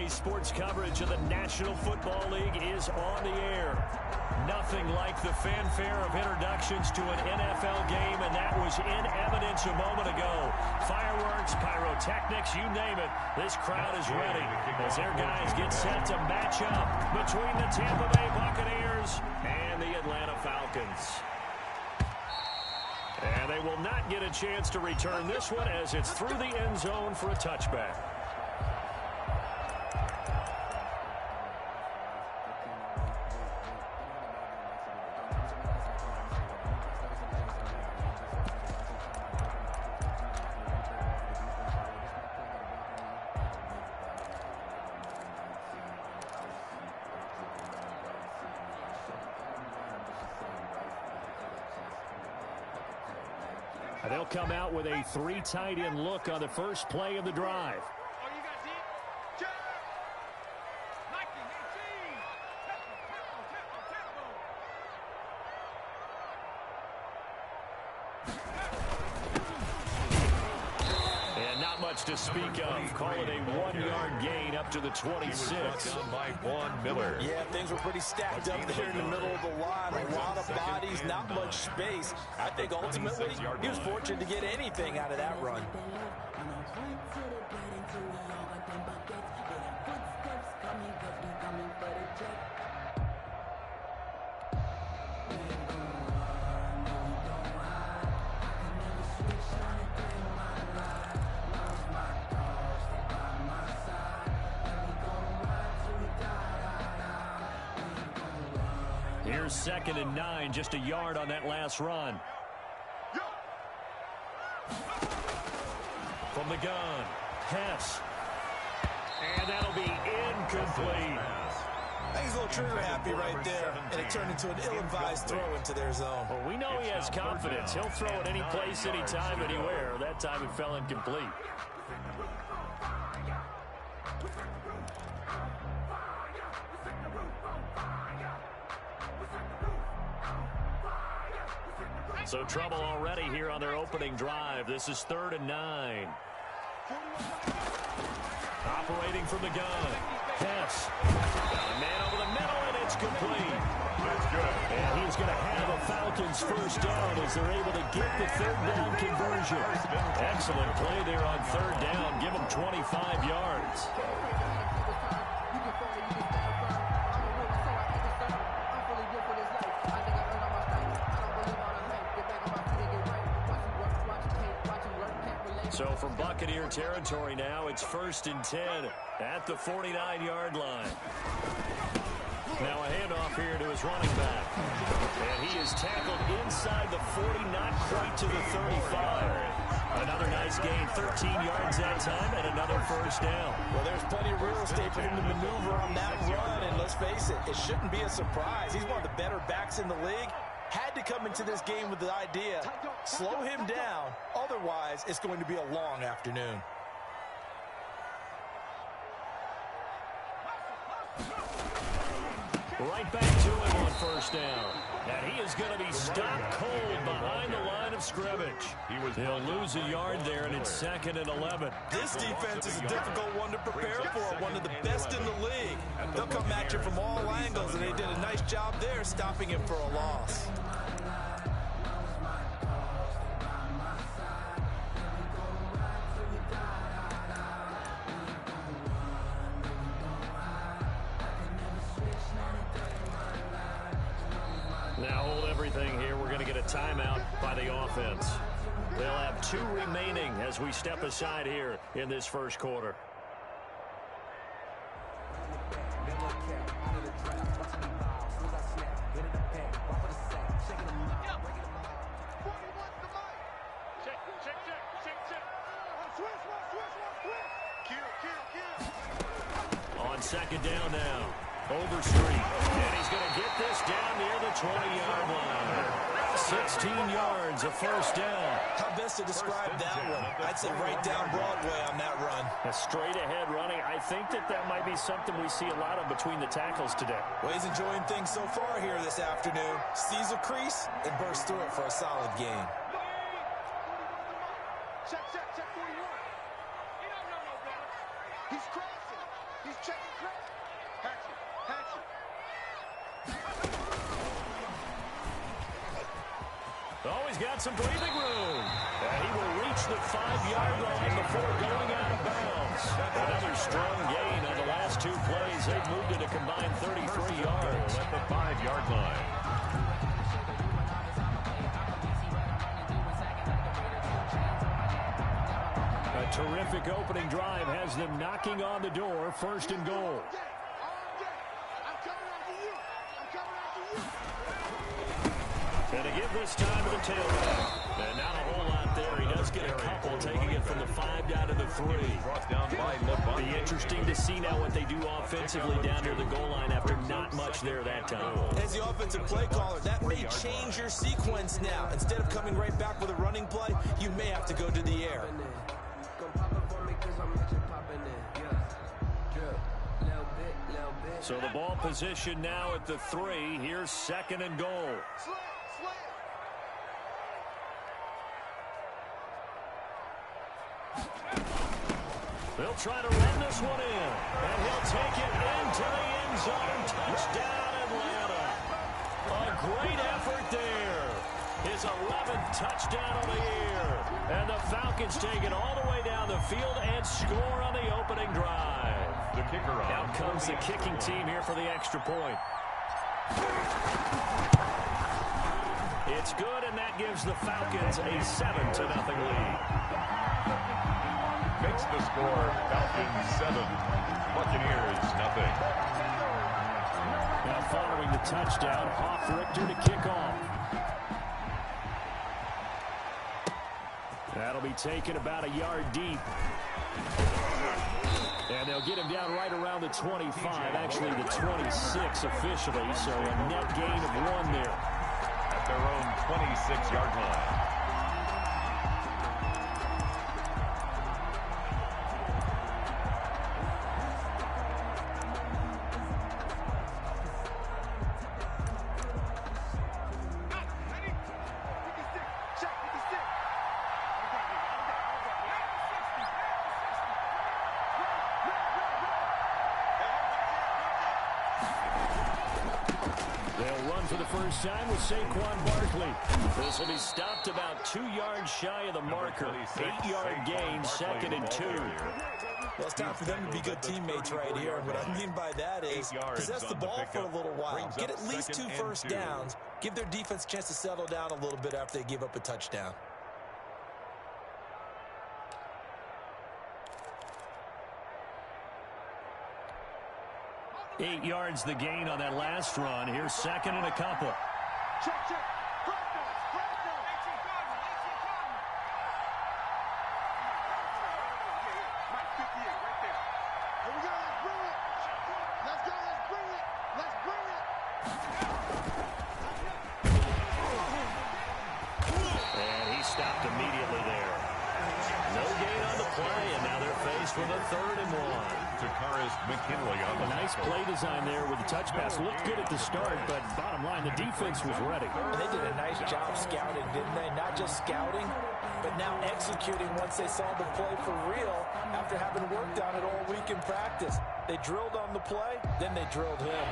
Today's sports coverage of the National Football League is on the air. Nothing like the fanfare of introductions to an NFL game, and that was in evidence a moment ago. Fireworks, pyrotechnics, you name it. This crowd is ready as their guys get set to match up between the Tampa Bay Buccaneers and the Atlanta Falcons. And they will not get a chance to return this one as it's through the end zone for a touchback. They'll come out with a three tight end look on the first play of the drive. And not much to speak of. Call it a 1-yard gain up to the 26. By Vaughn Miller. Yeah, things were pretty stacked up there in the middle of the line. A lot of bodies, not much space. I think ultimately he was fortunate to get anything out of that run. Here's 2nd and 9, just a yard on that last run. From the gun, Hess. And that'll be incomplete. I think he's a little trigger happy right there, and it turned into an ill-advised throw into their zone. Well, we know he has confidence. He'll throw it any place, anytime, anywhere. That time it fell incomplete. So trouble already here on their opening drive. This is 3rd and 9. Operating from the gun. Hess. Got a man over the middle, and it's complete. That's good. And he's going to have a Falcons first down as they're able to get the 3rd down conversion. Excellent play there on 3rd down. Give them 25 yards. So from Buccaneer territory now, it's 1st and 10 at the 49-yard line. Now a handoff here to his running back. And he is tackled inside the 40, not quite to the 35. Another nice gain, 13 yards that time, and another first down. Well, there's plenty of real estate for him to maneuver on that run, and let's face it, it shouldn't be a surprise. He's one of the better backs in the league. Had to come into this game with the idea, slow him down, otherwise it's going to be a long afternoon. Right back to him on first down. And he is going to be stopped cold behind the line of scrimmage. He'll lose a yard there, and it's 2nd and 11. This defense is a difficult one to prepare for, one of the best in the league. They'll come at you from all angles, and they did a nice job there stopping him for a loss. Now hold everything here. We're going to get a timeout by the offense. They'll have 2 remaining as we step aside here in this first quarter. On 2nd down now. Overstreet. And he's going to get this down near the 20-yard line. 16 yards, a first down. How best to describe that one? I'd say right down Broadway on that run. A straight ahead running. I think that might be something we see a lot of between the tackles today. Well, he's enjoying things so far here this afternoon. Sees a crease and bursts through it for a solid gain. Check 41. He's crossing. He's checking cross. Hatch it. Hatch it. Oh, he's got some breathing room. And he will reach the 5-yard line before going out of bounds. Another strong gain on the last 2 plays. They've moved it a combined 33 yards. At the 5-yard line. A terrific opening drive has them knocking on the door. 1st and goal. And to give this time to the tailback. And not a whole lot there. He does get a couple, taking it from the 5 down to the 3. Brought down by LeBron. Be interesting to see now what they do offensively down near the goal line after not much there that time. As the offensive play caller, that may change your sequence now. Instead of coming right back with a running play, you may have to go to the air. So the ball position now at the 3. Here's 2nd and goal. They'll try to run this one in. And he'll take it into the end zone. Touchdown, Atlanta. A great effort there. His 11th touchdown of the year. And the Falcons take it all the way down the field and score on the opening drive. The kicker on. Out comes the kicking team here for the extra point. It's good, and that gives the Falcons a 7-0 lead. Makes the score Falcons 7, Buccaneers 0. Now following the touchdown, Hoff-Richter to kick off. That'll be taken about a yard deep. And they'll get him down right around the 25, actually the 26 officially, so a net gain of 1 there. At their own 26-yard line. Time with Saquon Barkley. This will be stopped about 2 yards shy of the marker. 8-yard gain, 2nd and 2. Well, it's time for them to be good teammates right here. And what I mean by that is possess the ball for a little while. Get at least 2 first downs. Give their defense a chance to settle down a little bit after they give up a touchdown. Eight yards the gain on that last run. Here's 2nd and a couple. Check, check. Break down. Mike 58 right there. Here we go. Let's bring it. Let's go. Let's bring it. Let's bring it. And he stopped immediately there. No gain on the play, and now they're faced with a 3rd and 1. Takaris McKinley on the nice play design there with the touch pass. Looked good at the start, but bottom line, the defense was ready. And they did a nice job scouting, didn't they? Not just scouting, but now executing once they saw the play for real after having worked on it all week in practice. They drilled on the play, then they drilled him.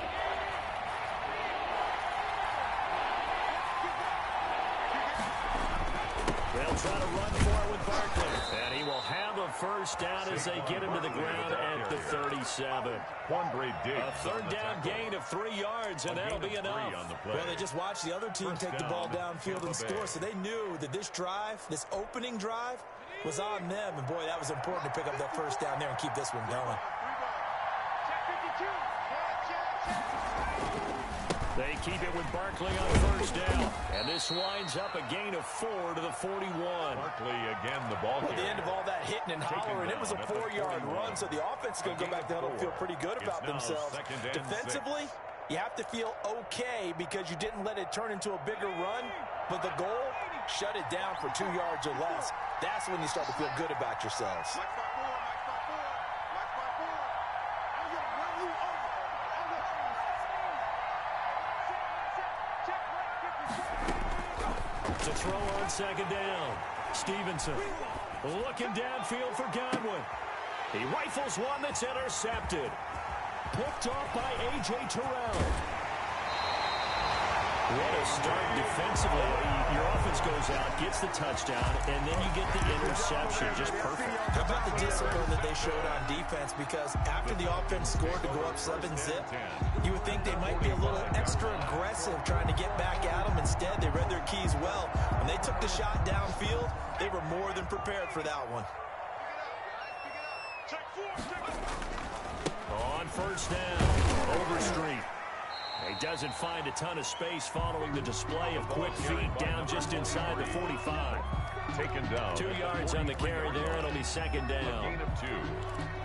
They'll try to run for it with Barkley. And he will have a first down as they get him to the ground at the 37. A 3rd down gain of 3 yards, and that'll be enough. Well, they just watched the other team take the ball downfield and score, so they knew that this drive, this opening drive, was on them. And, boy, that was important to pick up that first down there and keep this one going. They keep it with Barkley on 1st down. And this winds up a gain of 4 to the 41. Barkley again, the ball At the end of all that hitting and hollering, it was a 4-yard run, so the offense is going to go back to huddle and feel pretty good about themselves. Defensively, you have to feel okay because you didn't let it turn into a bigger run, but the goal, shut it down for 2 yards or less. That's when you start to feel good about yourselves. To throw on 2nd down. Stevenson looking downfield for Godwin. He rifles one that's intercepted. Picked off by A.J. Terrell. What a start defensively. Your offense goes out, gets the touchdown, and then you get the interception. Just perfect. How about the discipline that they showed on defense? Because after the offense scored to go up 7-zip, you would think they might be a little extra aggressive trying to get back at them. Instead, they read their keys well. When they took the shot downfield, they were more than prepared for that one. On first down, Overstreet. He doesn't find a ton of space following the display of quick feet down just inside the 45. Taken down. 2 yards on the carry there. It'll be second down. Gain of 2.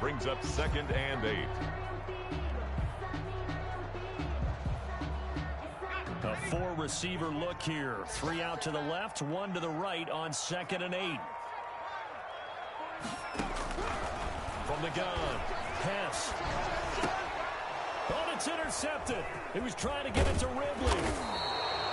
Brings up 2nd and 8. A 4-receiver look here. 3 out to the left, 1 to the right on 2nd and 8. From the gun. Pass. Oh, it's intercepted. He was trying to get it to Ridley.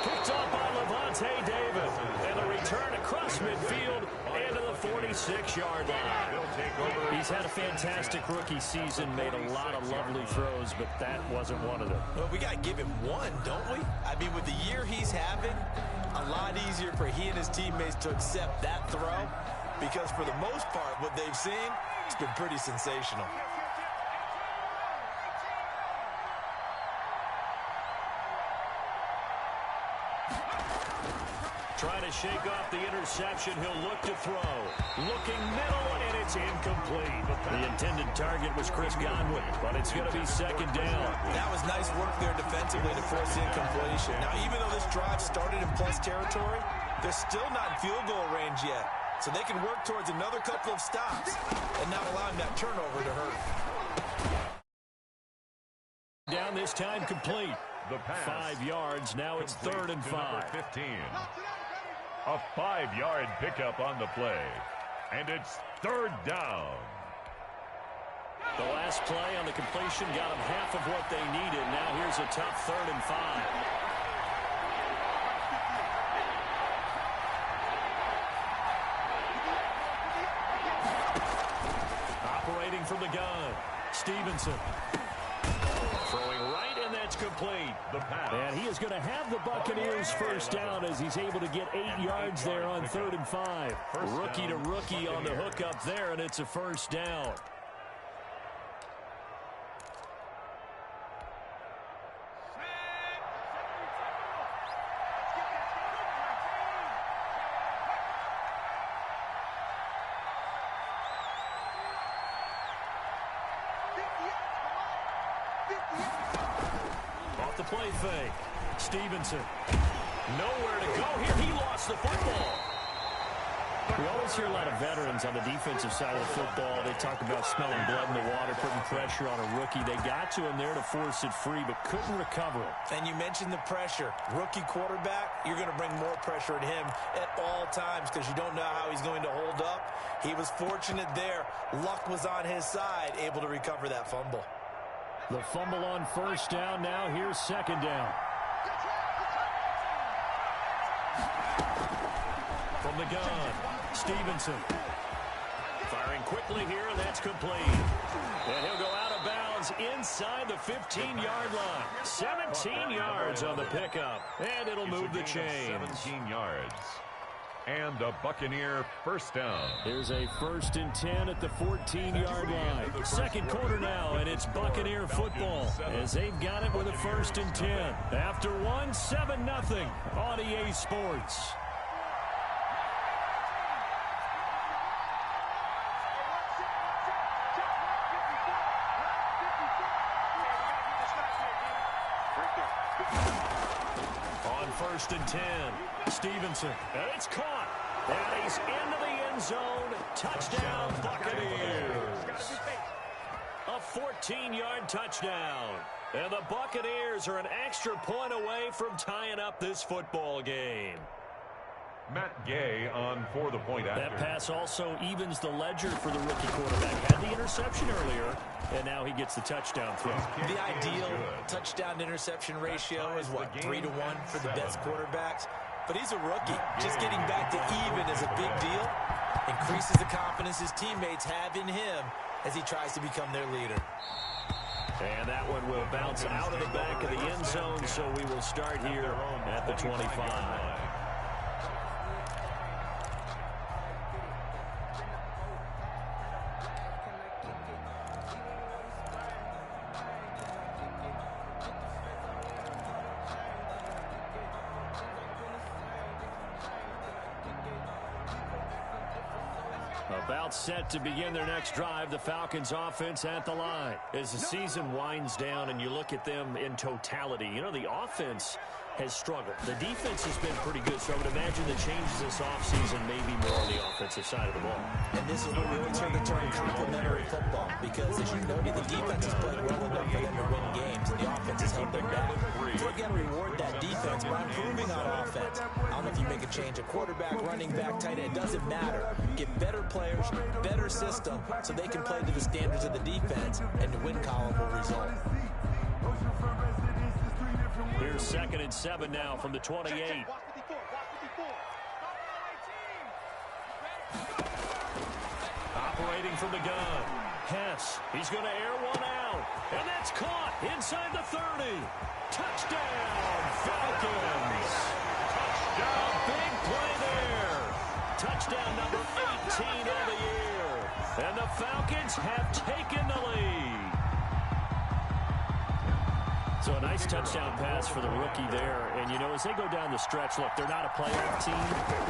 Picked off by Levante David. And a return across midfield into the 46-yard line. He's had a fantastic rookie season, made a lot of lovely throws, but that wasn't one of them. Well, we got to give him one, don't we? I mean, with the year he's having, a lot easier for he and his teammates to accept that throw, because for the most part, what they've seen, it's been pretty sensational. Trying to shake off the interception. He'll look to throw. Looking middle, and it's incomplete. The intended target was Chris Godwin, but it's going to be second down. That was nice work there defensively to force the incompletion. Now, even though this drive started in plus territory, they're still not in field goal range yet. So they can work towards another couple of stops and not allowing that turnover to hurt. Down this time complete. The pass. 5 yards. Now it's 3rd and 5. 15. A 5-yard pickup on the play. And it's 3rd down. The last play on the completion got them half of what they needed. Now here's a tough 3rd and 5. Operating from the gun. Stevenson. Throwing right, and that's complete. The pass. And he is going to have the Buccaneers first down as he's able to get 8 yards there on 3rd and 5. Rookie to rookie on the hookup there, and it's a first down. Off the play fake. Stevenson. Nowhere to go here. He lost the football. We always hear a lot of veterans on the defensive side of the football. They talk about smelling blood in the water, putting pressure on a rookie. They got to him there to force it free, but couldn't recover it. And you mentioned the pressure. Rookie quarterback, you're going to bring more pressure at him at all times because you don't know how he's going to hold up. He was fortunate there. Luck was on his side, able to recover that fumble. The fumble on first down. Now here's second down. From the gun, Stevenson. Firing quickly here, and that's complete. And he'll go out of bounds inside the 15-yard line. 17 yards on the pickup, and it'll move the chains. 17 yards. And a Buccaneer first down. There's a 1st and 10 at the 14-yard line. Second quarter now, and it's Buccaneer football as they've got it with a 1st and 10. After one, 7-0 on EA Sports. On 1st and 10, Stevenson, and it's caught, and he's into the end zone. Touchdown, Buccaneers. A 14-yard touchdown, and the Buccaneers are an extra point away from tying up this football game. Matt Gay on for the point after. That pass also evens the ledger for the rookie quarterback. Had the interception earlier, and now he gets the touchdown throw. The ideal touchdown-interception ratio is, what, 3 to 1 for the best quarterbacks? But he's a rookie. Just getting back to even is a big deal. Increases the confidence his teammates have in him as he tries to become their leader. And that one will bounce out of the back of the end zone, so we will start here at the 25. About set to begin their next drive, the Falcons offense at the line. As the season winds down and you look at them in totality, you know, the offense has struggled. The defense has been pretty good, so I would imagine the changes this offseason may be more on the offensive side of the ball. And this is where we return the term complementary football, because as you noted, the defense has played well enough for them to win games, and the offense has held them back. So you got to reward that defense by improving on offense. I don't know if you make a change at quarterback, running back, tight end, it doesn't matter. Get better players, better system, so they can play to the standards of the defense, and the win column will result. Here's 2nd and 7 now from the 28. Operating from the gun. Hess, he's going to air one out. And that's caught inside the 30. Touchdown, Falcons. Touchdown. A big play there. Touchdown number 18 on the year. And the Falcons have taken the lead. So a nice touchdown pass for the rookie there. And, you know, as they go down the stretch, look, they're not a playoff team.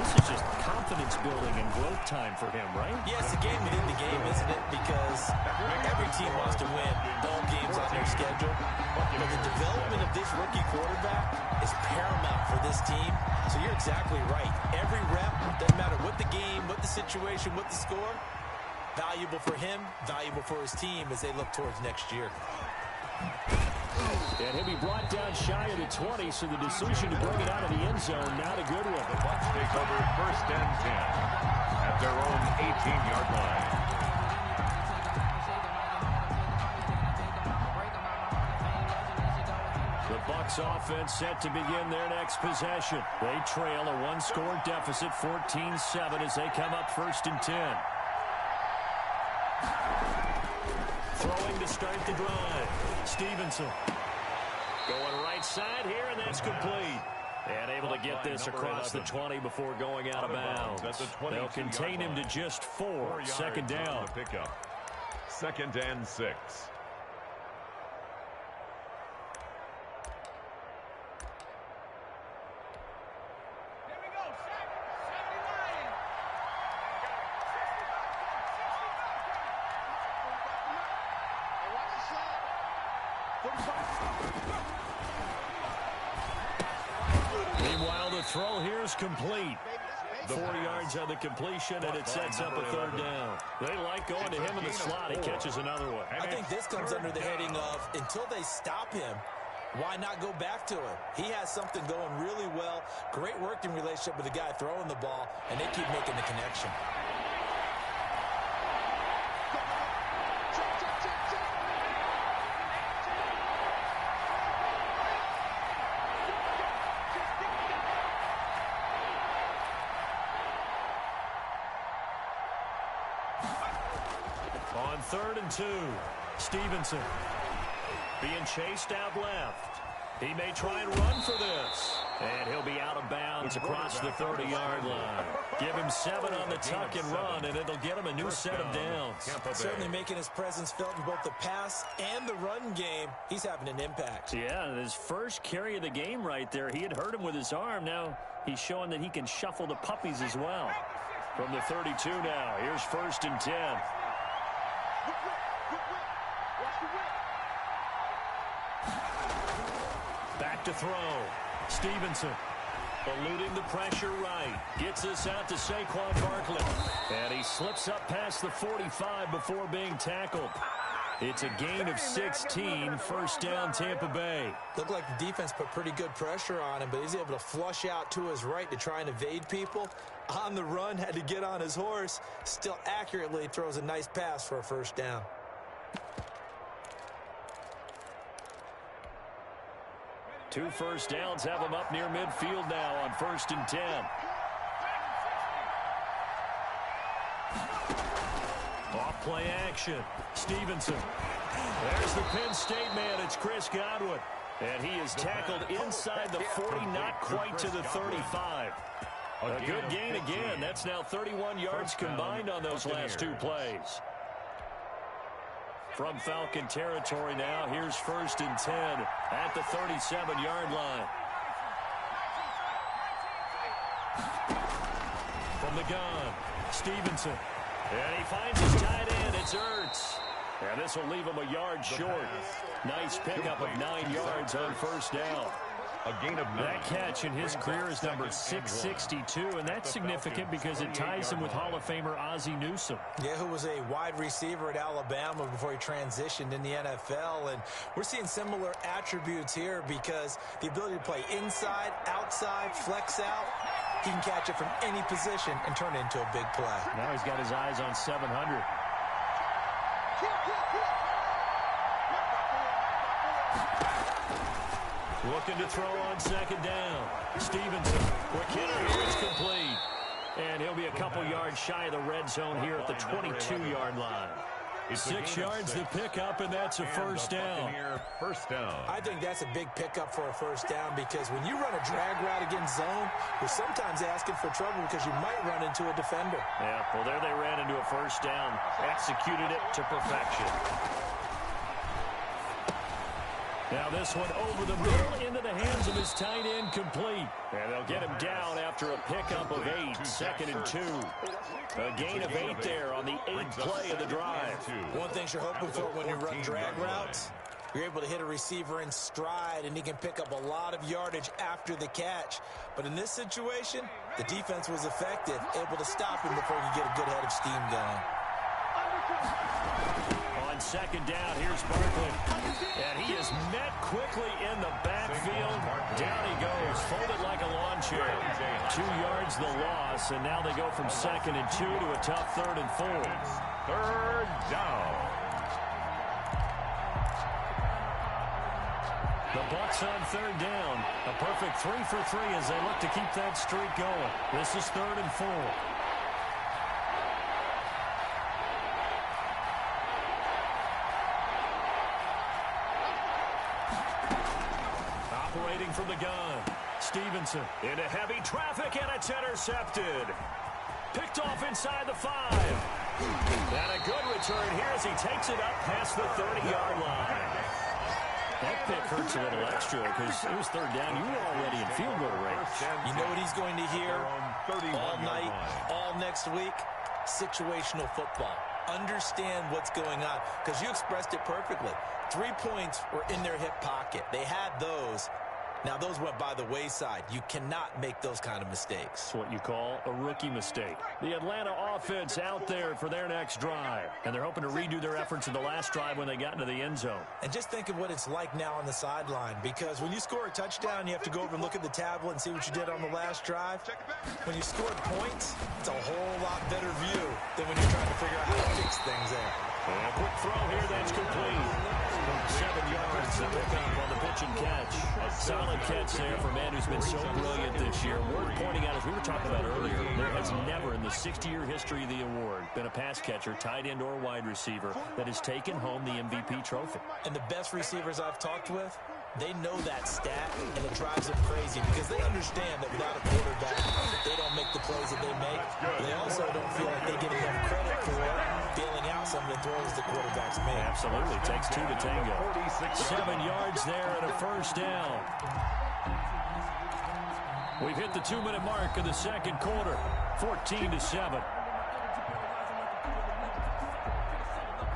This is just confidence building and growth time for him, right? Yeah, it's a game within the game, isn't it? Because every team wants to win all games on their schedule. But the development of this rookie quarterback is paramount for this team. So you're exactly right. Every rep, doesn't matter what the game, what the situation, what the score, valuable for him, valuable for his team as they look towards next year. And he'll be brought down shy of the 20, so the decision to bring it out of the end zone, not a good one. The Bucs take over 1st and 10 at their own 18-yard line. The Bucs offense set to begin their next possession. They trail a one-score deficit, 14-7, as they come up 1st and 10. Throwing to start the drive. Stevenson. Going right side here, and that's complete. And able to get this across the 20 before going out of bounds. They'll contain him to just 4. 2nd down. Pickup. 2nd and 6. Meanwhile, the throw here is complete. 4 yards on the completion, and it sets up a 3rd down. They like going to him in the slot. He catches another one. I think this comes under the heading of, until they stop him, why not go back to him? He has something going really well. Great working relationship with the guy throwing the ball, and they keep making the connection. On 3rd and 2, Stevenson being chased out left. He may try and run for this. And he'll be out of bounds across the 30-yard line. Give him 7 on the tuck and run, and it'll get him a new set of downs. Certainly making his presence felt in both the pass and the run game. He's having an impact. Yeah, his first carry of the game right there. He had hurt him with his arm. Now he's showing that he can shuffle the puppies as well. From the 32 now, here's 1st and 10. Back to throw. Stevenson eluding the pressure right. Gets this out to Saquon Barkley. And he slips up past the 45 before being tackled. It's a gain of 16, 1st down Tampa Bay. Looked like the defense put pretty good pressure on him, but he's able to flush out to his right to try and evade people. On the run, had to get on his horse. Still accurately throws a nice pass for a 1st down. Two 1st downs have him up near midfield now on 1st and 10. Off play action. Stevenson. There's the Penn State man. It's Chris Godwin. And he is tackled inside the 40, not quite to the 35. A good gain again. That's now 31 yards combined on those last two plays. From Falcon territory now, here's 1st and 10 at the 37-yard line. From the gun, Stevenson. And he finds his tight end. It's Ertz. And this will leave him a yard short. Nice pickup of 9 yards on 1st down. A gain of 9. That catch in his career is number 662, and that's significant because it ties him with Hall of Famer Ozzie Newsome. Yeah, who was a wide receiver at Alabama before he transitioned in the NFL. And we're seeing similar attributes here because the ability to play inside, outside, flex out, he can catch it from any position and turn it into a big play. Now he's got his eyes on 700. Looking to throw on 2nd down. Stevenson. Quick hitter here. It's complete. And he'll be a couple yards shy of the red zone here at the 22-yard line. 6 yards the pickup, and that's a 1st down. First down. I think that's a big pickup for a 1st down because when you run a drag route against zone, you're sometimes asking for trouble because you might run into a defender. Yeah, well, there they ran into a 1st down. Executed it to perfection. Now this one over the middle into the hands of his tight end, complete. And they'll get him down after a pickup of 8, 2nd and 2. A gain of 8 there on the 8th play of the drive. One thing you're hoping for when you run drag routes, you're able to hit a receiver in stride, and he can pick up a lot of yardage after the catch. But in this situation, the defense was effective, able to stop him before he could get a good head of steam going. On 2nd down, here's Barkley. And he is met quickly in the backfield. Down he goes, folded like a lawn chair. 2 yards the loss, and now they go from 2nd and 2 to a tough 3rd and 4. 3rd down. The Bucs on 3rd down. A perfect 3 for 3 as they look to keep that streak going. This is 3rd and 4. Operating from the gun. Stevenson into heavy traffic, and it's intercepted. Picked off inside the 5. And a good return here as he takes it up past the 30-yard line. That pick hurts a little extra because it was 3rd down. You were already in field goal range. You know what he's going to hear all night, all next week? Situational football. Understand what's going on because you expressed it perfectly. 3 points were in their hip pocket. They had those. Now, those went by the wayside. You cannot make those kind of mistakes. It's what you call a rookie mistake. The Atlanta offense out there for their next drive. And they're hoping to redo their efforts in the last drive when they got into the end zone. And just think of what it's like now on the sideline. Because when you score a touchdown, you have to go over and look at the tablet and see what you did on the last drive. When you scored points, it's a whole lot better view than when you're trying to figure out how to fix things there. And a quick throw here that's complete. 7 yards to pick up on the pitch and catch. Solid catch there for a man who's been so brilliant this year. Worth pointing out, as we were talking about earlier, there has never in the 60-year history of the award been a pass catcher, tight end or wide receiver that has taken home the MVP trophy. And the best receivers I've talked with, they know that stat, and it drives them crazy because they understand that without a quarterback, they don't make the plays that they make. They also don't feel like they get enough credit for bailing out some of the throws the quarterbacks make. Absolutely. Takes 2 to tango. 7 yards there and a 1st down. We've hit the 2-minute mark of the 2nd quarter. 14-7.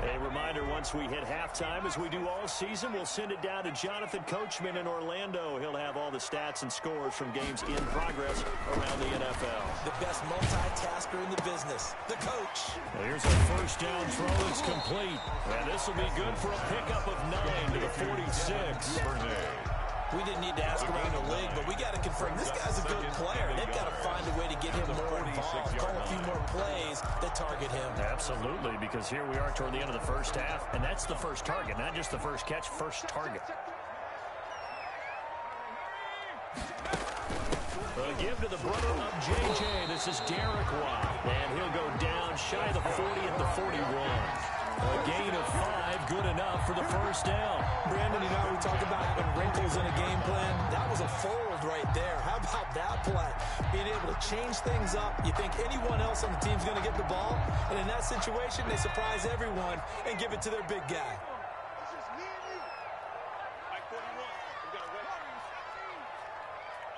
A reminder, once we hit halftime, as we do all season, we'll send it down to Jonathan Coachman in Orlando. He'll have all the stats and scores from games in progress around the NFL. The best multitasker in the business, the coach. Well, here's a 1st down throw. It's complete. And this will be good for a pickup of 9 to the 46. We didn't need to ask around the league, but we got to confirm this guy's a good player. They've got to find a way to get him more involved, call a few more plays that target him. Absolutely, because here we are toward the end of the first half, and that's the first target, not just the first catch, first target. A give to the brother of J.J. This is Derek Watt. And he'll go down shy of the 40 at the 41. A gain of 5, good enough for the first down. Brandon, you know, we talk about having wrinkles in a game plan. That was a fold right there. How about that play? Being able to change things up. You think anyone else on the team's going to get the ball, and in that situation, they surprise everyone and give it to their big guy. It's just me and you. Mike 41. We got a red.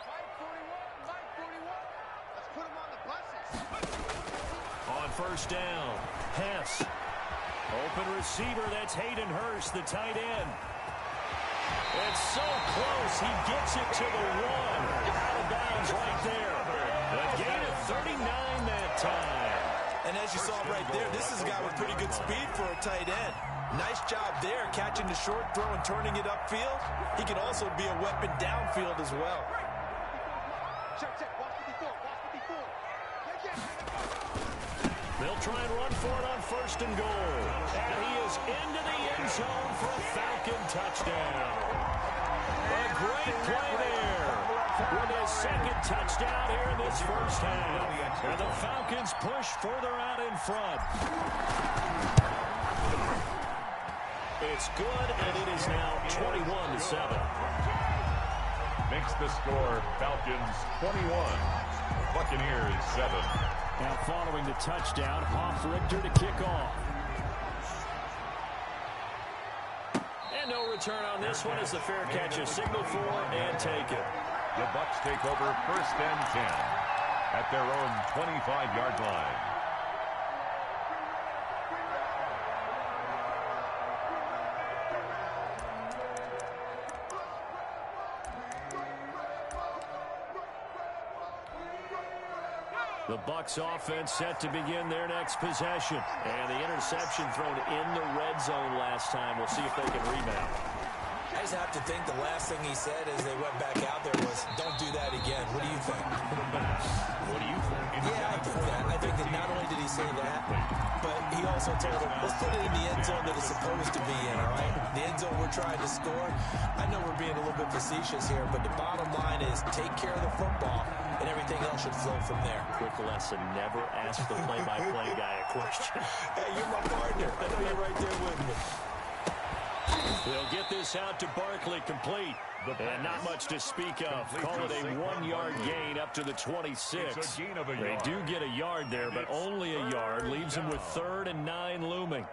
Mike 41. Mike 41. Let's put him on the buses. On first down, Hess. Open receiver, that's Hayden Hurst, the tight end. It's so close, he gets it to the 1. Out of bounds right there. A gain of 39 that time. And as you saw right there, this is a guy with pretty good speed for a tight end. Nice job there, catching the short throw and turning it upfield. He can also be a weapon downfield as well. Check, check. Watch 54. Watch 54. They'll try and run for it on first and goal. And he is into the end zone for a Falcon touchdown. A great play there with his second touchdown here in this first half. And the Falcons push further out in front. It's good, and it is now 21-7. Makes the score Falcons 21, Buccaneers 7. Now following the touchdown, Hoff-Richter to kick off. And no return on this one as the fair catch is signaled for and taken. The Bucs take over first and 10 at their own 25-yard line. The Bucs offense set to begin their next possession. And the interception thrown in the red zone last time. We'll see if they can rebound. I just have to think the last thing he said as they went back out there was, don't do that again. What do you think? What do you think? Yeah, I think that. I think that not only did he say that, but he also told them, let's put it in the end zone that it's supposed to be in, all right? The end zone we're trying to score. I know we're being a little bit facetious here, but the bottom line is take care of the football, and everything else should flow from there. Quick lesson, never ask the play-by-play guy a question. Hey, you're my partner. I know you're right there with me. They'll get this out to Barkley, complete. And not much to speak of. Call it a 1-yard gain up to the 26. They do get a yard there, but only a yard. Leaves them with 3rd and 9 looming.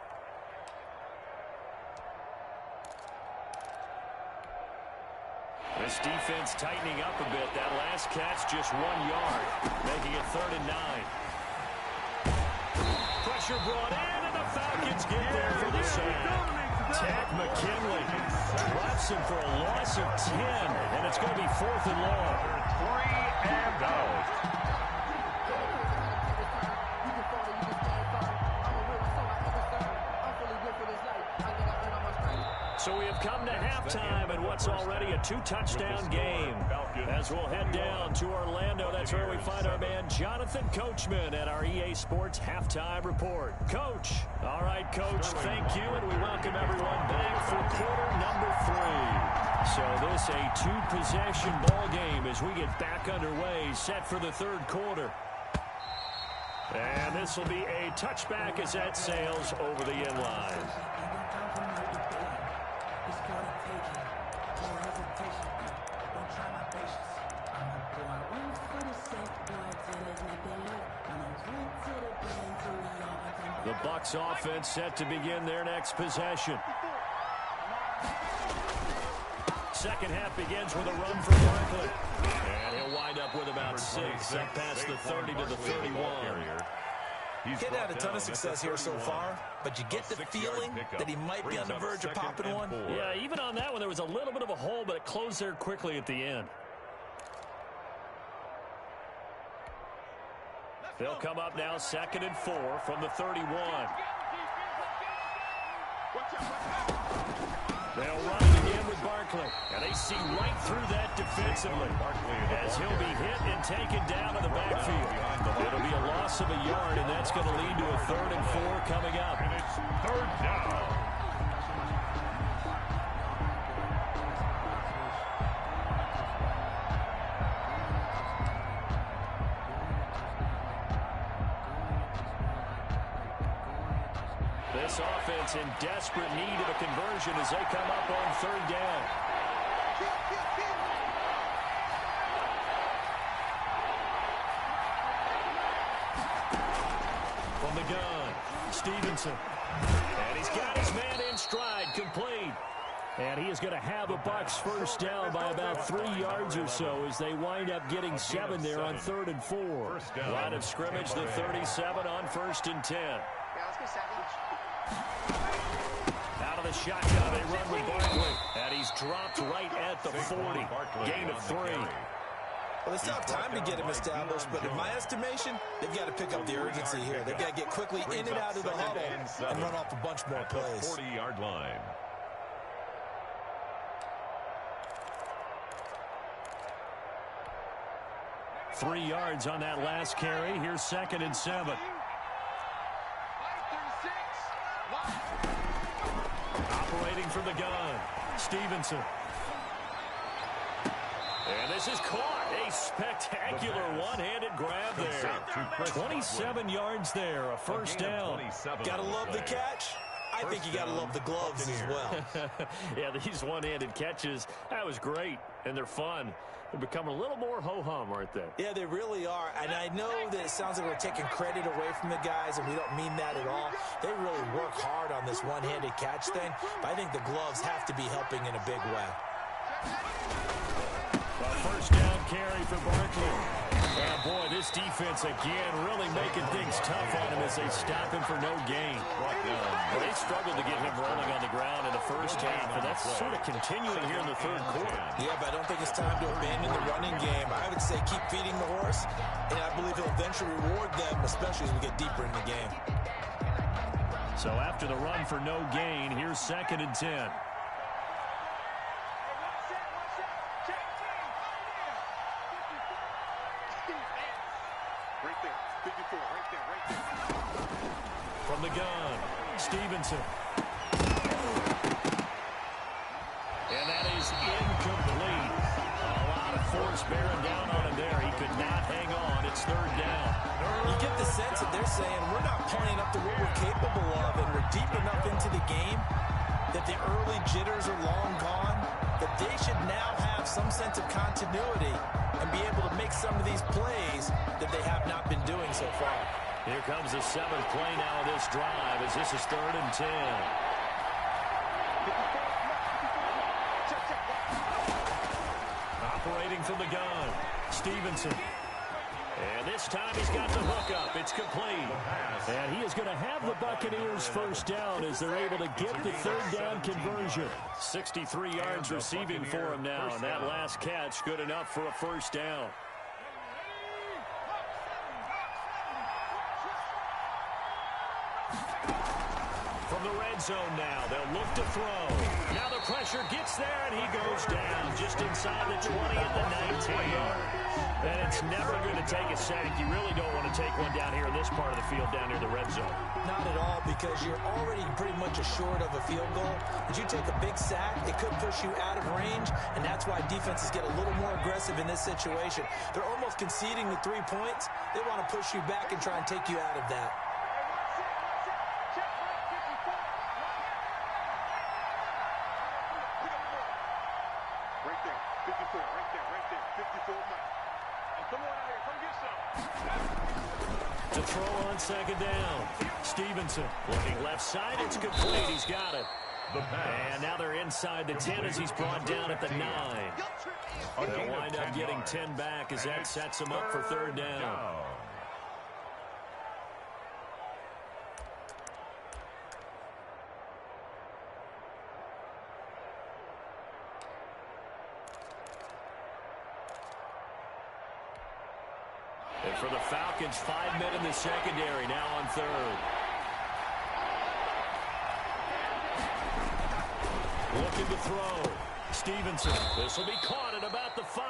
This defense tightening up a bit. That last catch just 1 yard, making it 3rd and 9. Pressure brought in, and the Falcons get there for the sack. Ted McKinley drops him for a loss of 10, and it's going to be 4th and long. 3 and out. So we have come to halftime in what's already a 2-touchdown game. As we'll head down to Orlando, that's where we find our man Jonathan Coachman at our EA Sports Halftime Report. Coach. All right, Coach, thank you, and we welcome everyone back for quarter number 3. So this a 2-possession ball game as we get back underway, set for the 3rd quarter. And this will be a touchback as that sails over the end line. The Bucs offense set to begin their next possession. Second half begins with a run for Barkley. And he'll wind up with about 6, up past the 30 to the 31. He's had a ton of success here so far, but you get the feeling that he might be on the verge of popping one. Yeah, even on that one, there was a little bit of a hole, but it closed there quickly at the end. They'll come up now 2nd and 4 from the 31. They'll run it again with Barkley. And they see right through that defensively as he'll be hit and taken down in the backfield. It'll be a loss of a yard, and that's going to lead to a 3rd and 4 coming up. And it's 3rd down. This offense in desperate need of a conversion as they come up on third down. From the gun, Stevenson. And he's got his man in stride, complete. And he is going to have a Bucs first down by about 3 yards or so as they wind up getting 7 there on 3rd and 4. Line of scrimmage, the 37 on 1st and 10. Out of the shotgun, they run with Barkley. And he's dropped right at the 40. Gain of 3. Well, it's not time to get him established, but in my estimation, they've got to pick up the urgency here. They've got to get quickly in and out of the huddle and run off a bunch more plays. 40-yard line. Three yards on that last carry. Here's 2nd and 7. Operating from the gun, Stevenson. And this is caught. A spectacular one-handed grab there. 27 yards there, a first down. Gotta love the catch. I think you gotta love the gloves as well. Yeah, these one-handed catches, that was great, and they're fun. They're becoming a little more ho-hum, aren't they? Yeah, they really are. And I know that it sounds like we're taking credit away from the guys, and we don't mean that at all. They really work hard on this one-handed catch thing, but I think the gloves have to be helping in a big way. A first down carry for Barkley. And boy, this defense again really making things tough on him as they stop him for no gain. Well, they struggled to get him rolling on the ground in the first half, and that's sort of continuing here in the 3rd quarter. Yeah, but I don't think it's time to abandon the running game. I would say keep feeding the horse, and I believe he'll eventually reward them, especially as we get deeper in the game. So after the run for no gain, here's 2nd and 10. From the gun, Stevenson. And that is incomplete. A lot of force bearing down on him there. He could not hang on. It's 3rd down. You get the sense that they're saying we're not playing up to what we're capable of, and we're deep enough into the game that the early jitters are long gone, that they should now have some sense of continuity and be able to make some of these plays that they have not been doing so far. Here comes the 7th play now of this drive as this is 3rd and 10. Operating from the gun, Stevenson. And this time he's got the hook up. It's complete. And he is going to have the Buccaneers first down as they're able to get the 3rd down conversion. 63 yards receiving for him now, and that last catch good enough for a first down. From the red zone now, they'll look to throw. Now the pressure gets there, and he goes down just inside the 20 at the 19. And it's never going to take a sack. You really don't want to take one down here in this part of the field down near the red zone. Not at all, because you're already pretty much assured of a field goal. If you take a big sack, it could push you out of range, and that's why defenses get a little more aggressive in this situation. They're almost conceding the 3 points. They want to push you back and try and take you out of that. To throw on 2nd down, Stevenson looking left side. It's complete. He's got it. And now they're inside the 10 as he's brought down at the 9. They'll wind up getting 10 back as that sets him up for 3rd down. And for the Falcons, 5 men in the secondary now on 3rd. Looking to throw. Stevenson. This will be caught at about the 5.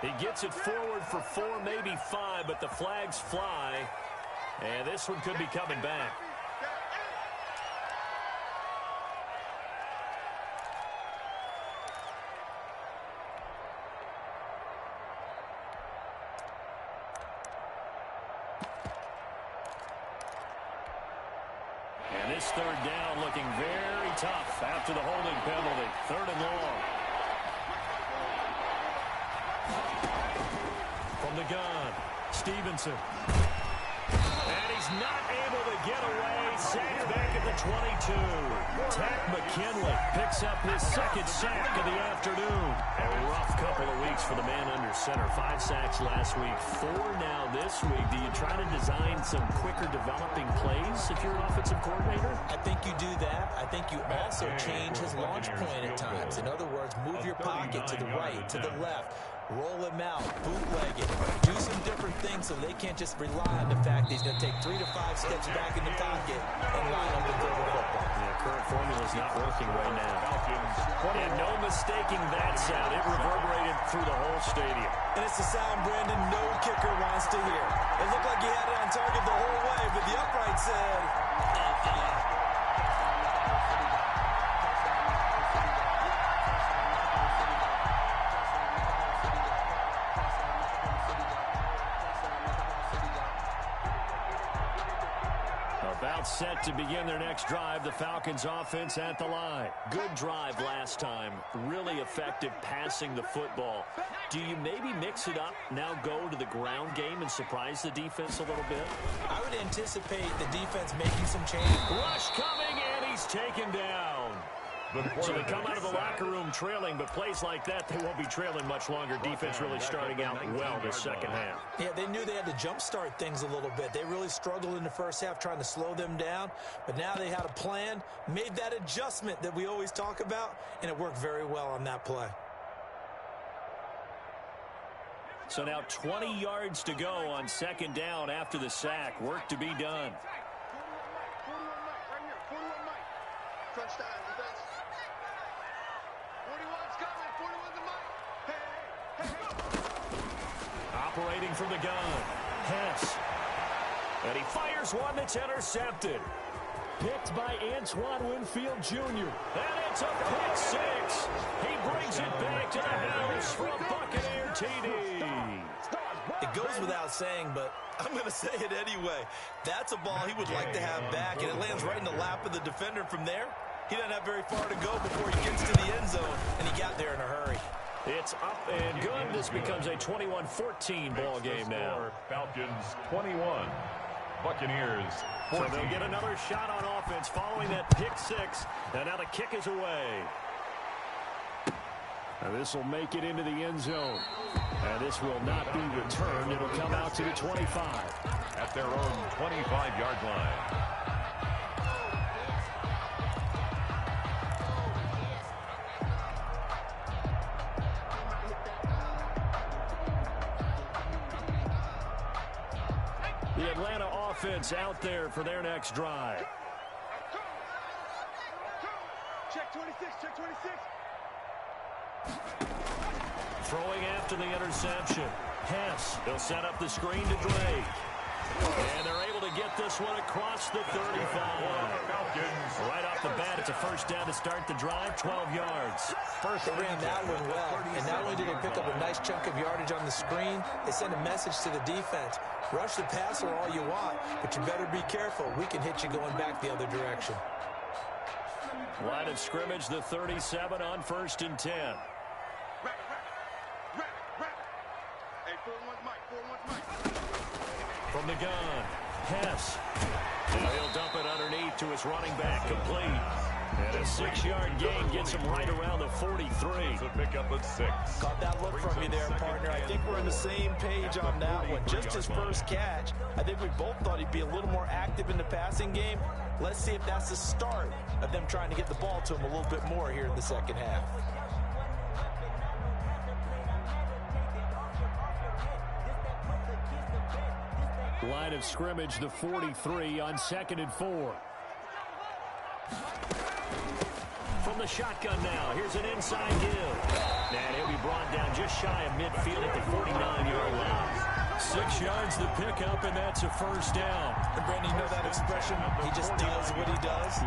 He gets it forward for 4, maybe 5, but the flags fly. And this one could be coming back. And this third down looking very tough after the holding penalty. 3rd and long. From the gun, Stevenson. And he's not able to get away. Sacked back at the 22. Tack McKinley picks up his 2nd sack of the afternoon. A rough couple of weeks for the man under center. 5 sacks last week, 4 now this week. Do you try to design some quicker developing plays if you're an offensive coordinator? I think you do that. I think you also change his launch point at times. In other words, move your pocket to the right, to the left. Roll him out, bootleg it, do some different things so they can't just rely on the fact that he's going to take 3 to 5 steps back in the pocket and line up and throw the football. Yeah, current formula is not working right now. And no mistaking that sound. It reverberated through the whole stadium. And it's the sound Brandon no kicker wants to hear. It looked like he had it on target the whole way, but the upright said, About set to begin their next drive, the Falcons offense at the line. Good drive last time. Really effective passing the football. Do you maybe mix it up, now go to the ground game and surprise the defense a little bit? I would anticipate the defense making some changes. Rush coming, and he's taken down. So they come out of the locker room trailing, but plays like that, they won't be trailing much longer. Defense really starting out well this second half. Yeah, they knew they had to jumpstart things a little bit. They really struggled in the first half trying to slow them down, but now they had a plan, made that adjustment that we always talk about, and it worked very well on that play. So now 20 yards to go on 2nd down after the sack. Work to be done. 41 Mike, right here. 41 Mike. Crunch time, defense. 41's coming. 41's a Mike. Hey. Operating from the gun, Hess. And he fires one that's intercepted. Picked by Antoine Winfield Jr. And it's a pick 6. He brings it back to the house for a Buccaneer TD. It goes without saying, but I'm going to say it anyway. That's a ball he would like to have back, and it lands right in the lap of the defender. From there, he doesn't have very far to go before he gets to the end zone, and he got there in a hurry. It's up and good. This becomes a 21-14 ball game now. Falcons 21, Buccaneers 14. So they'll get another shot on offense following that pick 6, and now the kick is away. And this will make it into the end zone. And this will not be returned. It'll come out to the 25. At their own 25-yard line. The Atlanta offense out there for their next drive. Check 26, check 26. Throwing after the interception. Hess, they'll set up the screen to Drake. And they're able to get this one across the 35. Right off the bat, it's a first down to start the drive, 12 yards. They ran that one well, and not only did they pick up a nice chunk of yardage on the screen, they sent a message to the defense. Rush the passer all you want, but you better be careful. We can hit you going back the other direction. Line of scrimmage, the 37 on 1st and 10. Hey, 41's Mike, 41's Mike. From the gun, Hess. Now he'll dump it underneath to his running back, complete. And a 6-yard gain gets him right around the 43. So pick up at 6. Caught that look from you there, partner. I think we're on the same page on that one. Just his first catch. I think we both thought he'd be a little more active in the passing game. Let's see if that's the start of them trying to get the ball to him a little bit more here in the second half. Line of scrimmage, the 43 on 2nd and 4. From the shotgun now, here's an inside give. And he'll be brought down just shy of midfield at the 49-yard line. 6 yards the pickup, and that's a first down. And Brandon, you know that expression? He just does what he does.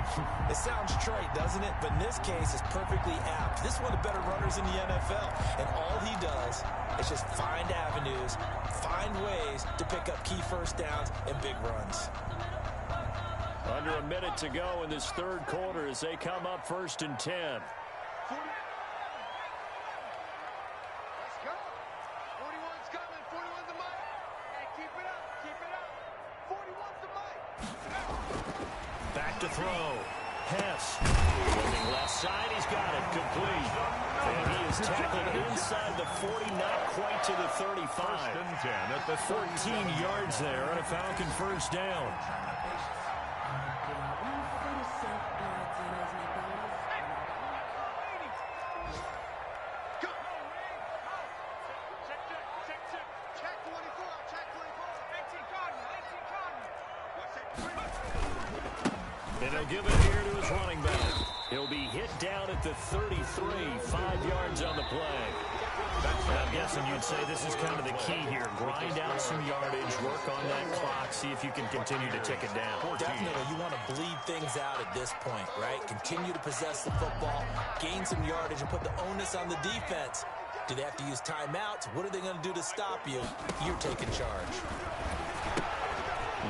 It sounds trite, doesn't it? But in this case, it's perfectly apt. This is one of the better runners in the NFL. And all he does is just find avenues, find ways to pick up key first downs and big runs. Under a minute to go in this third quarter as they come up 1st and 10. Let's go. 41's coming. 41's the mic. Hey, keep it up. Keep it up. 41's the mic. Back to throw. Hess. Looking left side. He's got it. Complete. And he is tackled inside the 40, not quite to the 35. 1st and 10 at the 14 yards there on a Falcon first down. And he'll give it here to his running back. He'll be hit down at the 33, 5 yards on the play. I'm guessing you'd say this is kind of the key here. Grind out some yardage, work on that clock, see if you can continue to tick it down. Definitely, you want to bleed things out at this point, right? Continue to possess the football, gain some yardage, and put the onus on the defense. Do they have to use timeouts? What are they going to do to stop you? You're taking charge.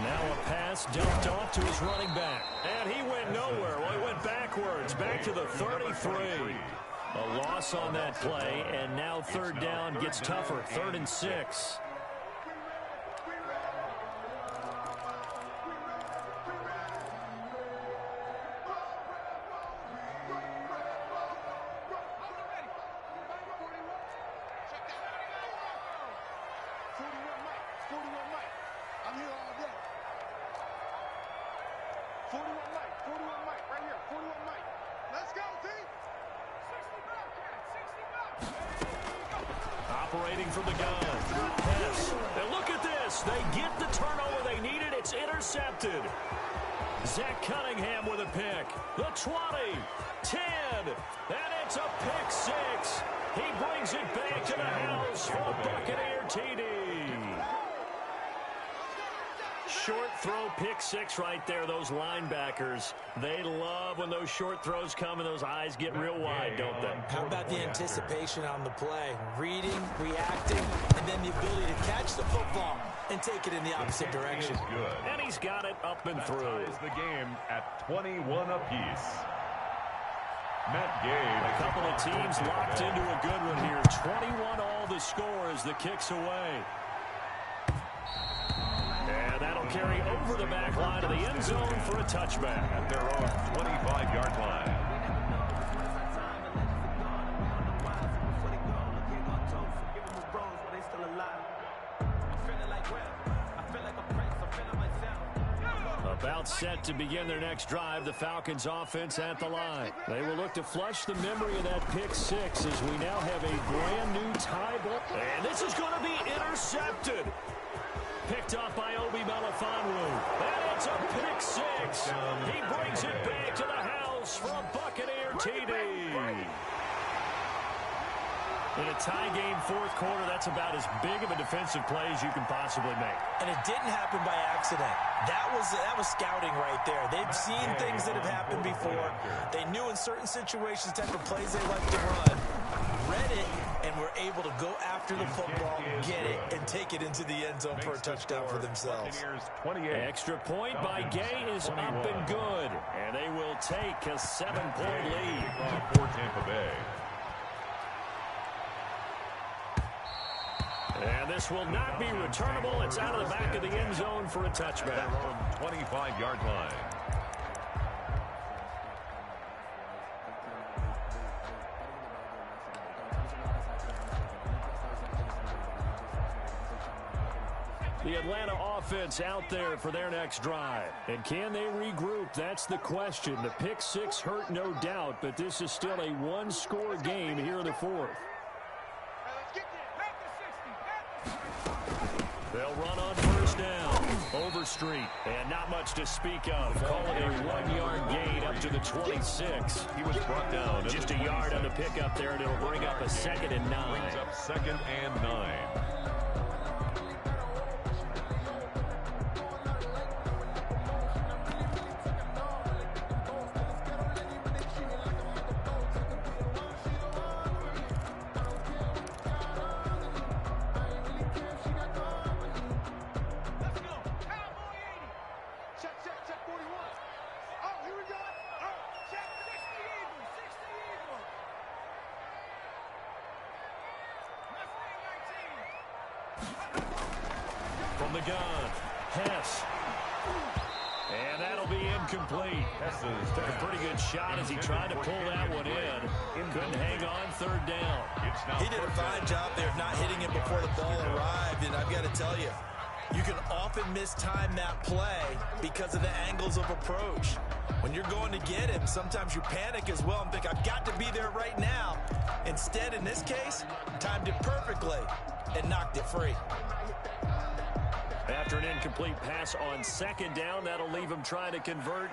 Now a pass dumped off to his running back. And he went nowhere. Well, he went backwards, back to the 33. A loss on that play, and now third down gets tougher. 3rd and 6. Operating from the gun. Pass. And look at this. They get the turnover they needed. It's intercepted. Zach Cunningham with a pick. The 20. 10. And it's a pick 6. He brings it back to the house for a Buccaneer TD. Short throw, pick 6 right there. Those linebackers, they love when those short throws come and those eyes get real wide, don't they? How about the anticipation on the play? Reading, reacting, and then the ability to catch the football and take it in the opposite direction. And he's got it up and through. Ties the game at 21 apiece. Matt Gay. A couple of teams locked into a good one here. 21 all the score as the kick's away. And that'll carry over the back line of the end zone for a touchback. At their own 25-yard line. About set to begin their next drive, the Falcons offense at the line. They will look to flush the memory of that pick 6 as we now have a brand new tie ball. And this is going to be intercepted. Picked off by Obi Melifonwu. And it's a pick 6. He brings it back to the house for a Buccaneer TD. In a tie game fourth quarter, that's about as big of a defensive play as you can possibly make. And it didn't happen by accident. That was scouting right there. They've seen things that have happened before. They knew in certain situations the type of plays they like to run. Read it, and were able to go after the football, get it, and take it into the end zone for a touchdown for themselves. Extra point by Gay is up and good. And they will take a 7-point lead. For Tampa Bay. And this will not be returnable. It's out of the back of the end zone for a touchback. 25-yard line. The Atlanta offense out there for their next drive. And can they regroup? That's the question. The pick 6 hurt, no doubt, but this is still a one-score game here in the fourth. They'll run on first down. Overstreet. And not much to speak of. Call it a 1-yard gain up to the 26. He was brought down. Just a yard on the pickup there, and it'll bring up a 2nd and 9. Brings up 2nd and 9. From the gun, Hess. And that'll be incomplete. Took a pretty good shot as he tried to pull that one in. Couldn't hang on, third down. He did a fine job there of not hitting it before the ball arrived, and I've got to tell you, you can often mistime that play because of the angles of approach. When you're going to get him, sometimes you panic as well and think, I've got to be there right now. Instead, in this case, timed it perfectly and knocked it free. After an incomplete pass on second down, that'll leave him trying to convert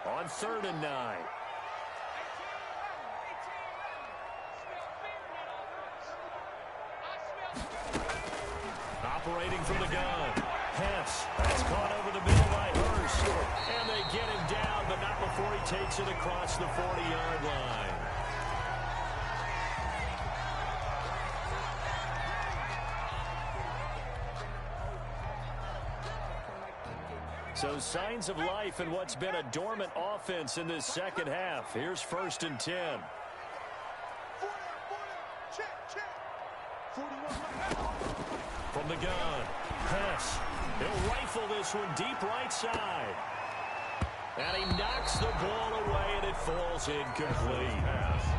on 3rd and 9. Operating from the gun, Hess. That's caught over the middle by Hurst. And they get him down, but not before he takes it across the 40-yard line. So signs of life in what's been a dormant offense in this second half. Here's 1st and 10. From the gun, Hess. He'll rifle this one deep right side. And he knocks the ball away, and it falls incomplete.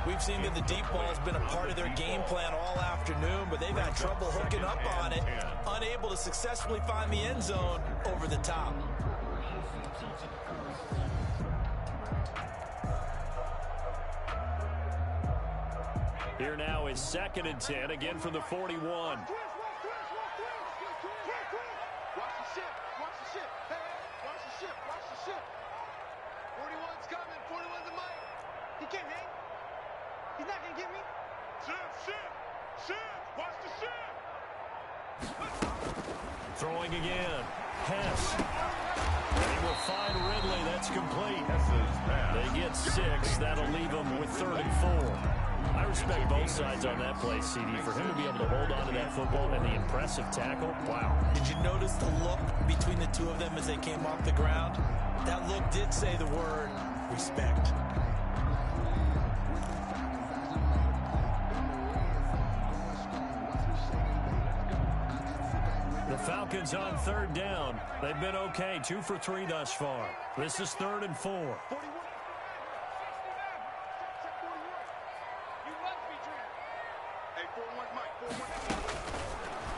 We've seen that the deep ball has been a part of their game plan all afternoon, but they've had trouble hooking up on it, unable to successfully find the end zone over the top. Here now is 2nd and 10, again from the 41. Watch the ship. Watch the ship. Hey, watch the ship. Watch the ship. 41's coming. 41's a mic. He can't hang. He's not going to get me. Ship. Watch the ship. Throwing again. Hess. And he will find Ridley. That's complete. They get 6. That'll leave them with 3rd and 4. I respect both sides on that play, CD. For him to be able to hold on to that football and the impressive tackle, wow. Did you notice the look between the two of them as they came off the ground? That look did say the word respect. The Falcons on 3rd down. They've been okay, 2 for 3 thus far. This is 3rd and 4.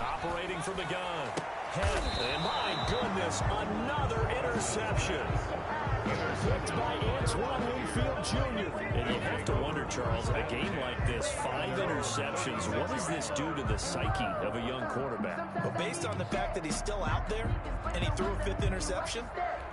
Operating from the gun. And my goodness, another interception. Picked by Antoine Winfield Jr. And you have to wonder, Charles, in a game like this, 5 interceptions, what does this do to the psyche of a young quarterback? But based on the fact that he's still out there and he threw a 5th interception,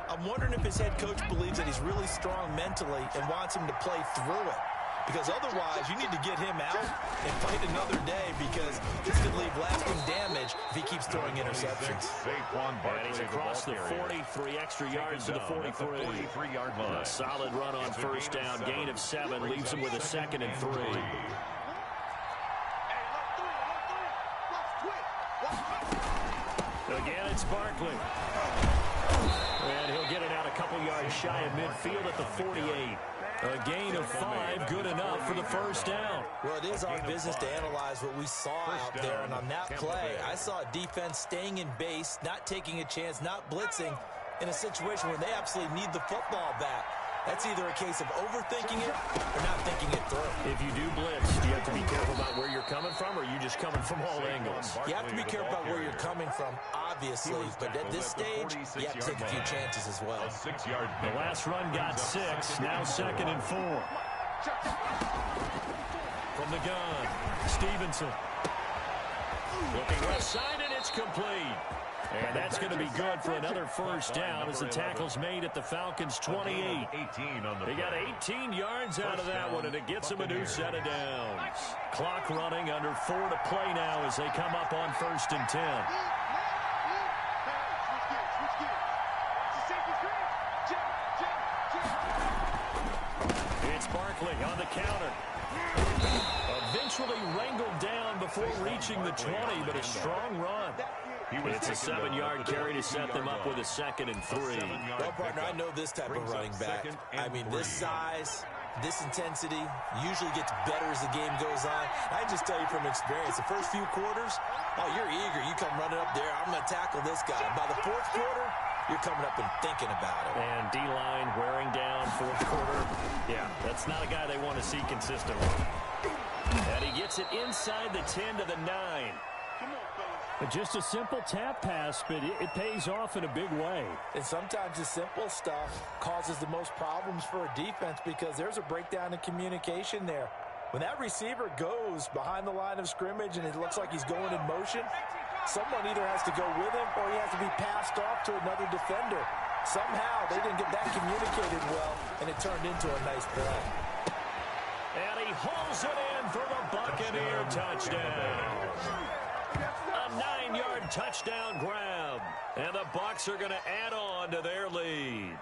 I'm wondering if his head coach believes that he's really strong mentally and wants him to play through it. Because otherwise, you need to get him out and fight another day, because this could leave lasting damage if he keeps throwing interceptions. And he's across the 40, 3 extra yards to the 43. 43-yard line. A solid run on 1st down, gain of 7, leaves him with a 2nd and 3. Again, it's Barkley. And he'll get it out a couple yards shy of midfield at the 48. A gain of 5, good enough for the 1st down. Well, it is our business to analyze what we saw out there, and on that play, I saw a defense staying in base, not taking a chance, not blitzing, in a situation where they absolutely need the football back. That's either a case of overthinking it or not thinking it through. If you do blitz, do you have to be careful about where you're coming from, or are you just coming from all angles? You have to be careful about where you're coming from, obviously, but at this stage, you have to take a few chances as well. The last run got 6, now 2nd and 4. From the gun, Stevenson. Looking left side, and it's complete. And that's going to be good for another 1st down as the tackle's made at the Falcons' 28. They got 18 yards out of that one, and it gets them a new set of downs. Clock running, under 4 to play now as they come up on 1st and 10. It's Barkley on the counter. Eventually wrangled down before reaching the 20, but a strong run. It's a 7-yard carry to set them up with a 2nd and 3. Well, partner, I know this type of running back. I mean, this size, This intensity usually gets better as the game goes on. I just tell you from experience, the first few quarters, oh, you're eager. You come running up there, I'm going to tackle this guy. By the fourth quarter, you're coming up and thinking about it. And D-line wearing down fourth quarter. Yeah, that's not a guy they want to see consistently. And he gets it inside the 10 to the 9. But just a simple tap pass, but it pays off in a big way. And sometimes the simple stuff causes the most problems for a defense because there's a breakdown in communication there. When that receiver goes behind the line of scrimmage and it looks like he's going in motion, someone either has to go with him or he has to be passed off to another defender. Somehow they didn't get that communicated well, and it turned into a nice play. And he hauls it in for the Buccaneer touchdown. A 9-yard touchdown grab. And the Bucs are going to add on to their lead.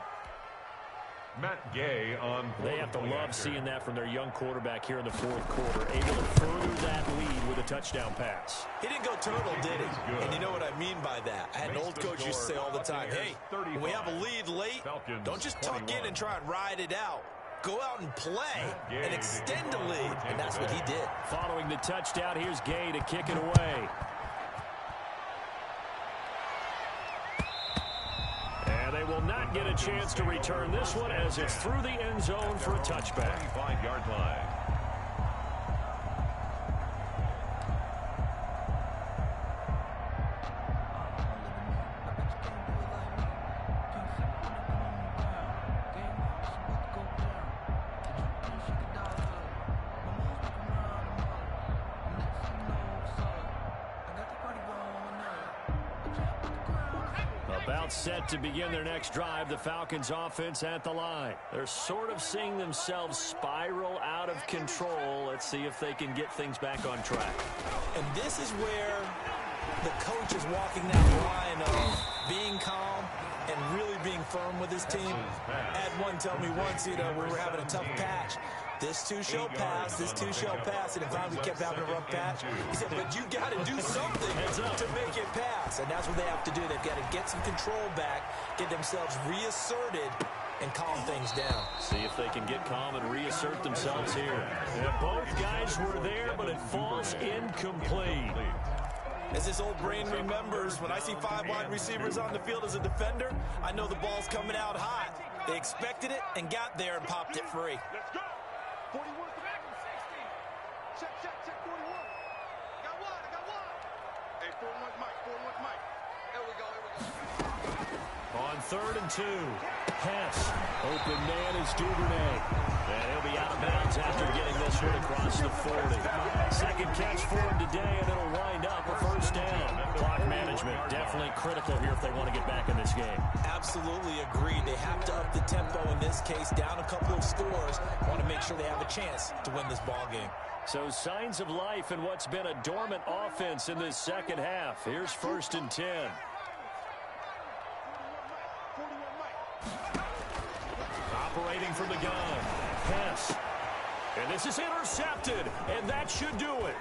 Matt Gay on. They have to love seeing that from their young quarterback here in the fourth quarter, able to further that lead with a touchdown pass. He didn't go turtle, did he? And you know what I mean by that. I had an old coach used to say all the time, hey, when we have a lead late, don't just tuck in and try and ride it out. Go out and play and extend the lead. And that's what he did. Following the touchdown, here's Gay to kick it away. And they will not get a chance to return this one as it's through the end zone for a touchback. 25-yard line. About set to begin their next drive, the Falcons offense at the line. They're sort of seeing themselves spiral out of control. Let's see if they can get things back on track. And this is where the coach is walking that line of being calm and really being firm with his team. Had one tell me once, we were having a tough patch. This too shall pass, this too shall pass. And if we kept having a rough patch, he said, but you got to do something to make it pass. And that's what they have to do. They've got to get some control back, get themselves reasserted, and calm things down. See if they can get calm and reassert themselves here. Yeah, both guys were there, but it falls incomplete. As this old brain remembers, when I see 5 wide receivers on the field as a defender, I know the ball's coming out hot. They expected it and got there and popped it free. Let's go. 41 to the back. 60. Check, 41. Got one. Hey, 41 Mike, 41 Mike. Here we go. On 3rd and 2, Hess, open man is Duvernay. And he'll be out of bounds after getting this one across the 40. Second catch for him today, and it'll wind up a first down. Clock management definitely critical here if they want to get back in this game. Absolutely agreed. They have to up the tempo in this case, down a couple of scores. Want to make sure they have a chance to win this ball game. So signs of life in what's been a dormant offense in this second half. Here's 1st and 10. Operating from the gun, Hess. And this is intercepted, and that should do it.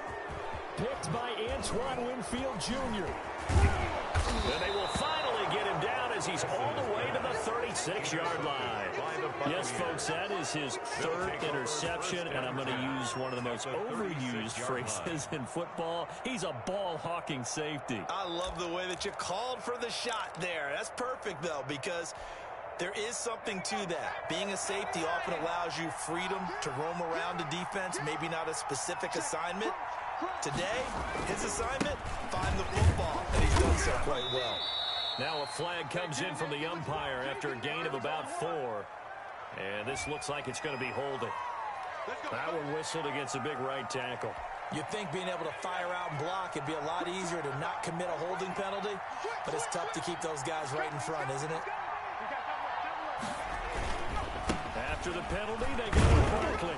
Picked by Antoine Winfield Jr. And they will finally get him down as he's all the way to the 36-yard line. Yes, folks, that is his 3rd interception, and I'm going to use one of the most overused phrases in football. He's a ball-hawking safety. I love the way that you called for the shot there. That's perfect, though, because there is something to that. Being a safety often allows you freedom to roam around the defense, maybe not a specific assignment. Today, his assignment, find the football, and he's done so quite well. Now a flag comes in from the umpire after a gain of about 4. And this looks like it's going to be holding. That one whistled against a big right tackle. You'd think being able to fire out and block it'd be a lot easier to not commit a holding penalty, but it's tough to keep those guys right in front, isn't it? After the penalty, they go to Barkley.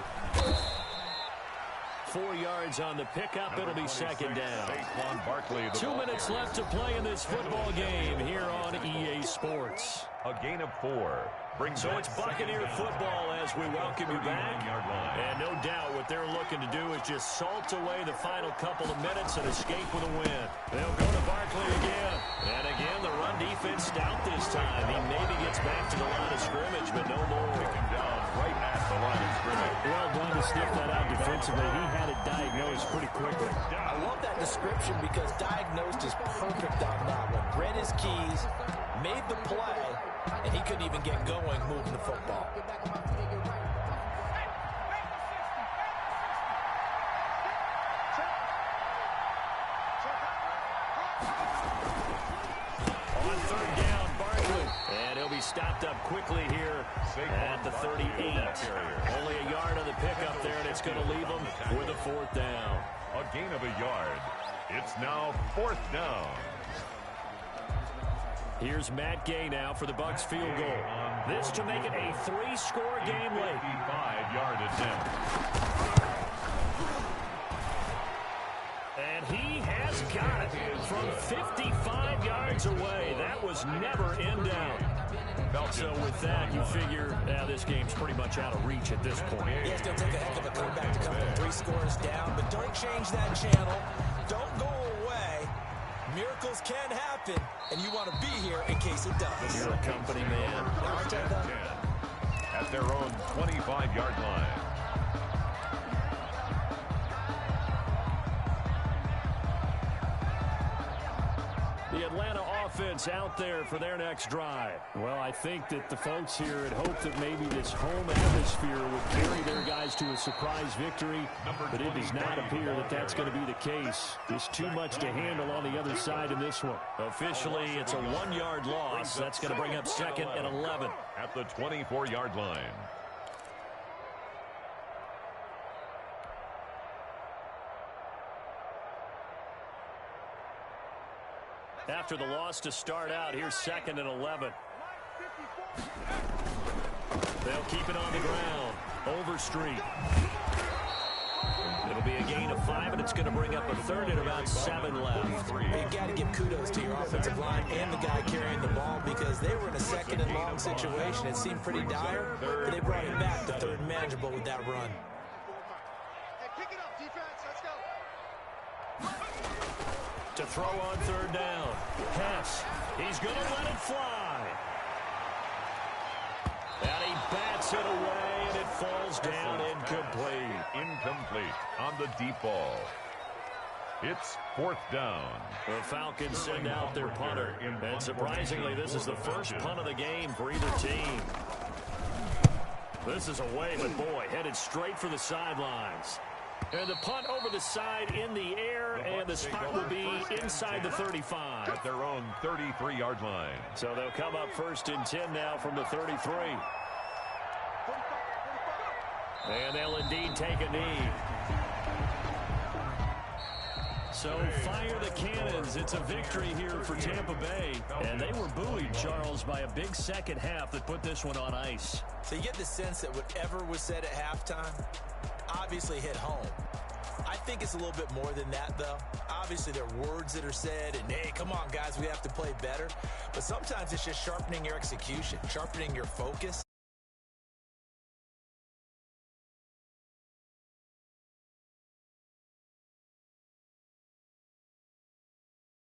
4 yards on the pickup. It'll be 2nd down. 2 minutes left to play in this football game here on EA Sports. A gain of 4. So it's Buccaneer football as we welcome you back. And no doubt what they're looking to do is just salt away the final couple of minutes and escape with a win. They'll go to Barkley again. And again, the run defense stout this time. He maybe gets back to the line of scrimmage, but no more. Taken down right at the line of scrimmage. sniffed that out defensively. He had it diagnosed pretty quickly. I love that description because diagnosed is perfect on that one. Read his keys, made the play, and he couldn't even get going moving the football. On third down, Barkley. And he'll be stopped up quickly here at the 38. Only a yard on the pickup there, and it's going to leave him with a fourth down. A gain of a yard. It's now fourth down. Here's Matt Gay now for the Bucs field goal. This to make it a 3-score game late. 55-yard attempt. And he has got it from 55 yards away. That was never in doubt. So with that, you figure this game's pretty much out of reach at this point. Yeah, it's going to take a heck of a comeback to come from 3 scores down, but don't change that channel. Don't go away. Miracles can happen, and you want to be here in case it does. You're a company man. At their own 25-yard line. The Atlanta offense out there for their next drive. Well, I think that the folks here had hoped that maybe this home atmosphere would carry their guys to a surprise victory, but it does not appear that that's going to be the case. There's too much to handle on the other side in this one. Officially, it's a 1-yard loss. That's going to bring up 2nd and 11. At the 24-yard line. After the loss to start out, here's 2nd and 11. They'll keep it on the ground. Overstreet. It'll be a gain of 5, and it's going to bring up a 3rd and about 7 left. You've got to give kudos to your offensive line and the guy carrying the ball because they were in a 2nd and long situation. It seemed pretty dire, but they brought it back to 3rd and manageable with that run. Hey, pick it up, defense. Let's go. To throw on 3rd down. Hess. He's going to let it fly. And he bats it away, and it falls down incomplete. Incomplete on the deep ball. It's 4th down. The Falcons send out their punter. And surprisingly, this is the first punt of the game for either team. This is away, but boy, headed straight for the sidelines. And the punt over the side in the air, and the spot will be inside the 35. At their own 33-yard line. So they'll come up 1st and 10 now from the 33. And they'll indeed take a knee. So fire the cannons. It's a victory here for Tampa Bay. And they were buoyed, Charles, by a big second half that put this one on ice. So you get the sense that whatever was said at halftime obviously hit home. I think it's a little bit more than that, though. Obviously, there are words that are said, and, hey, come on, guys, we have to play better. But sometimes it's just sharpening your execution, sharpening your focus.